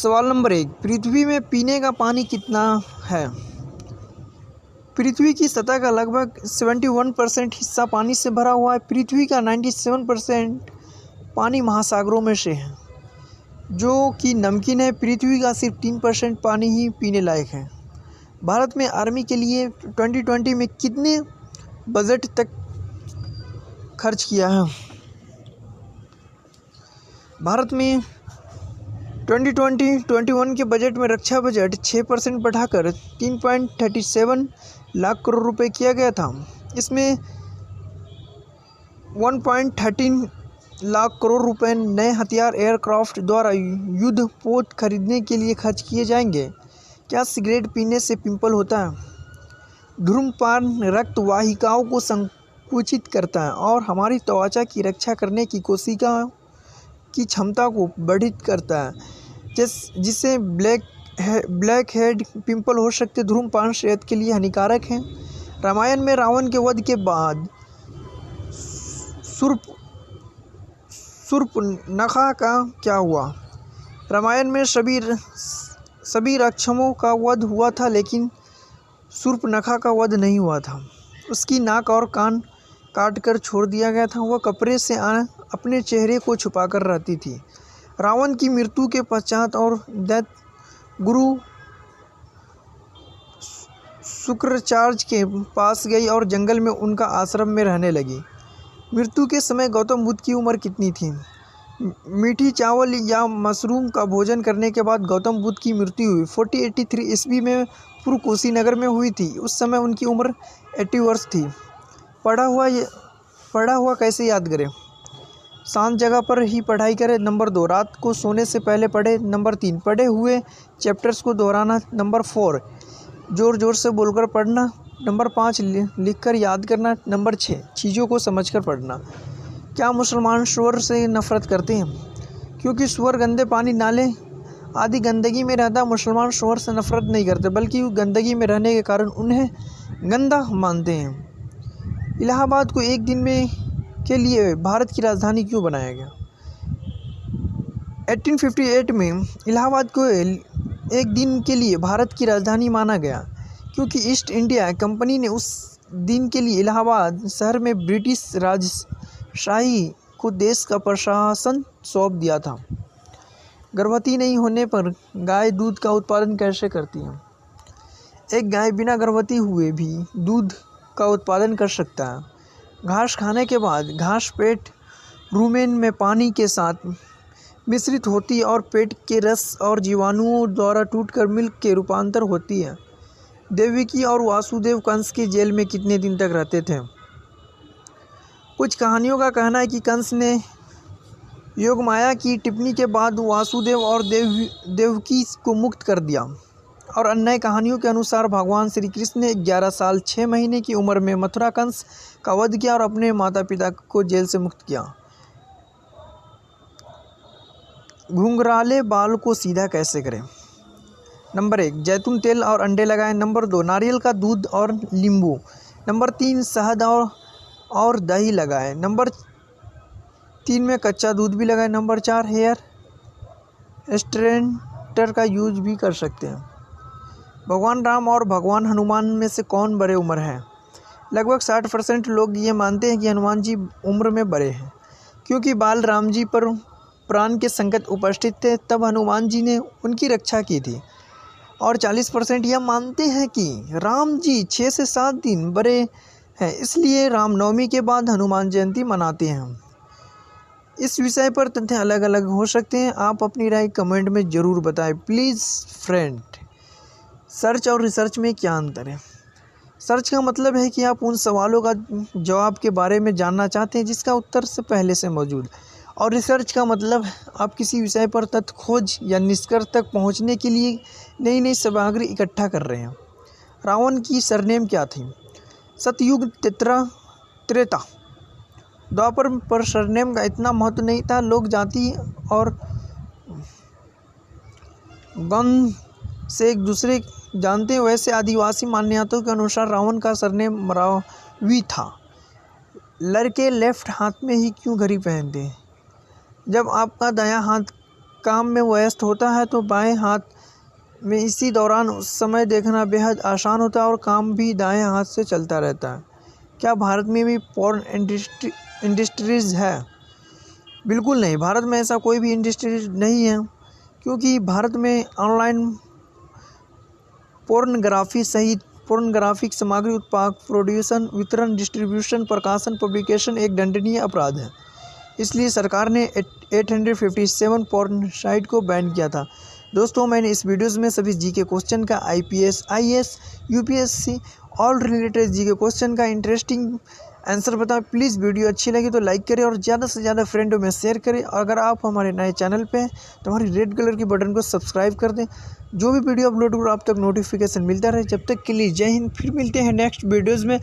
सवाल नंबर 1, पृथ्वी में पीने का पानी कितना है? पृथ्वी की सतह का लगभग 71% हिस्सा पानी से भरा हुआ है। पृथ्वी का 97% पानी महासागरों में से है, जो कि नमकीन है। पृथ्वी का सिर्फ 3% पानी ही पीने लायक है। भारत में आर्मी के लिए 2020 में कितने बजट तक खर्च किया है? भारत में 2020-21 के बजट में रक्षा बजट 6% बढ़ाकर 3.37 लाख करोड़ रुपए किया गया था। इसमें 1.13 लाख करोड़ रुपए नए हथियार एयरक्राफ्ट द्वारा युद्धपोत खरीदने के लिए खर्च किए जाएंगे। क्या सिगरेट पीने से पिंपल होता है? धूम्रपान रक्त वाहिकाओं को संकुचित करता है और हमारी त्वचा की रक्षा करने की कोशिकाओं की क्षमता को बाधित करता है, जिससे ब्लैक हेड पिंपल हो सकते। धूम्रपान सेहत के लिए हानिकारक है। रामायण में रावण के वध के बाद शूर्पणखा का क्या हुआ? रामायण में सभी राक्षसों का वध हुआ था, लेकिन शूर्पणखा का वध नहीं हुआ था। उसकी नाक और कान काटकर छोड़ दिया गया था। वह कपड़े से अपने चेहरे को छुपाकर रहती थी। रावण की मृत्यु के पश्चात और दैत्य गुरु शुक्राचार्य के पास गई और जंगल में उनका आश्रम में रहने लगी। मृत्यु के समय गौतम बुद्ध की उम्र कितनी थी? मीठी चावल या मशरूम का भोजन करने के बाद गौतम बुद्ध की मृत्यु हुई। 4083 ईस्वी में पूर्व कुशीनगर में हुई थी। उस समय उनकी उम्र 80 वर्ष थी। पढ़ा हुआ कैसे याद करें? शांत जगह पर ही पढ़ाई करें। नंबर 2, रात को सोने से पहले पढ़ें। नंबर 3, पढ़े हुए चैप्टर्स को दोहराना। नंबर 4, ज़ोर ज़ोर से बोलकर पढ़ना। नंबर 5, लिखकर याद करना। नंबर 6, चीज़ों को समझकर पढ़ना। क्या मुसलमान सूअर से नफरत करते हैं? क्योंकि सूअर गंदे पानी, नाले आदि गंदगी में रहता। मुसलमान सूअर से नफरत नहीं करते, बल्कि गंदगी में रहने के कारण उन्हें गंदा मानते हैं। इलाहाबाद को एक दिन में के लिए भारत की राजधानी क्यों बनाया गया? 1858 में इलाहाबाद को एक दिन के लिए भारत की राजधानी माना गया, क्योंकि ईस्ट इंडिया कंपनी ने उस दिन के लिए इलाहाबाद शहर में ब्रिटिश राजशाही को देश का प्रशासन सौंप दिया था। गर्भवती नहीं होने पर गाय दूध का उत्पादन कैसे करती है? एक गाय बिना गर्भवती हुए भी दूध का उत्पादन कर सकता है। घास खाने के बाद घास पेट रूमेन में पानी के साथ मिश्रित होती है और पेट के रस और जीवाणुओं द्वारा टूटकर मिल्क के रूपांतर होती है। देवकी और वासुदेव कंस की जेल में कितने दिन तक रहते थे? कुछ कहानियों का कहना है कि कंस ने योगमाया की टिप्पणी के बाद वासुदेव और देवकी को मुक्त कर दिया, और अन्य कहानियों के अनुसार भगवान श्री कृष्ण ने 11 साल 6 महीने की उम्र में मथुरा कंस का वध किया और अपने माता पिता को जेल से मुक्त किया। घुंघराले बाल को सीधा कैसे करें? नंबर 1, जैतून तेल और अंडे लगाएं। नंबर 2, नारियल का दूध और नींबू। नंबर 3, शहद और दही लगाएं। नंबर 3 में कच्चा दूध भी लगाएं। नंबर 4, हेयर स्ट्रेटनर का यूज भी कर सकते हैं। भगवान राम और भगवान हनुमान में से कौन बड़े उम्र है? लगभग 60% लोग ये मानते हैं कि हनुमान जी उम्र में बड़े हैं, क्योंकि बाल राम जी पर प्राण के संकट उपस्थित थे, तब हनुमान जी ने उनकी रक्षा की थी। और 40% यह मानते हैं कि राम जी 6 से 7 दिन बड़े हैं, इसलिए रामनवमी के बाद हनुमान जयंती मनाते हैं। इस विषय पर तथ्य अलग अलग हो सकते हैं। आप अपनी राय कमेंट में ज़रूर बताएं प्लीज़ फ्रेंड। सर्च और रिसर्च में क्या अंतर है? सर्च का मतलब है कि आप उन सवालों का जवाब के बारे में जानना चाहते हैं जिसका उत्तर से पहले से मौजूद, और रिसर्च का मतलब आप किसी विषय पर तथ्य खोज या निष्कर्ष तक पहुंचने के लिए नई नई सामग्री इकट्ठा कर रहे हैं। रावण की सरनेम क्या थी? सतयुग, त्रेता, द्वापर पर सरनेम का इतना महत्व नहीं था। लोग जाति और गण से एक दूसरे जानते हैं। वैसे आदिवासी मान्यताओं के अनुसार रावण का सरनेम रावी था। लड़के लेफ्ट हाथ में ही क्यों घड़ी पहनते हैं? जब आपका दायां हाथ काम में व्यस्त होता है तो बाएं हाथ में इसी दौरान उस समय देखना बेहद आसान होता है और काम भी दाएं हाथ से चलता रहता है। क्या भारत में भी पोर्न इंडस्ट्रीज़ है? बिल्कुल नहीं, भारत में ऐसा कोई भी इंडस्ट्री नहीं है, क्योंकि भारत में ऑनलाइन पोर्नोग्राफी सहित पोर्नोग्राफिक सामग्री उत्पादन, प्रोड्यूसन, वितरण, डिस्ट्रीब्यूशन, प्रकाशन, पब्लिकेशन एक दंडनीय अपराध है। इसलिए सरकार ने 857 पोर्न साइट को बैन किया था। दोस्तों, मैंने इस वीडियोस में सभी जीके क्वेश्चन का IPS, IAS, UPSC all related GK question का इंटरेस्टिंग आंसर बताएं। प्लीज़ वीडियो अच्छी लगी तो लाइक करें और ज़्यादा से ज़्यादा फ्रेंडों में शेयर करें। अगर आप हमारे नए चैनल पे हैं तो हमारी रेड कलर की बटन को सब्सक्राइब कर दें। जो भी वीडियो अपलोड करो आप तक नोटिफिकेशन मिलता रहे। जब तक के लिए जय हिंद। फिर मिलते हैं नेक्स्ट वीडियोज़ में।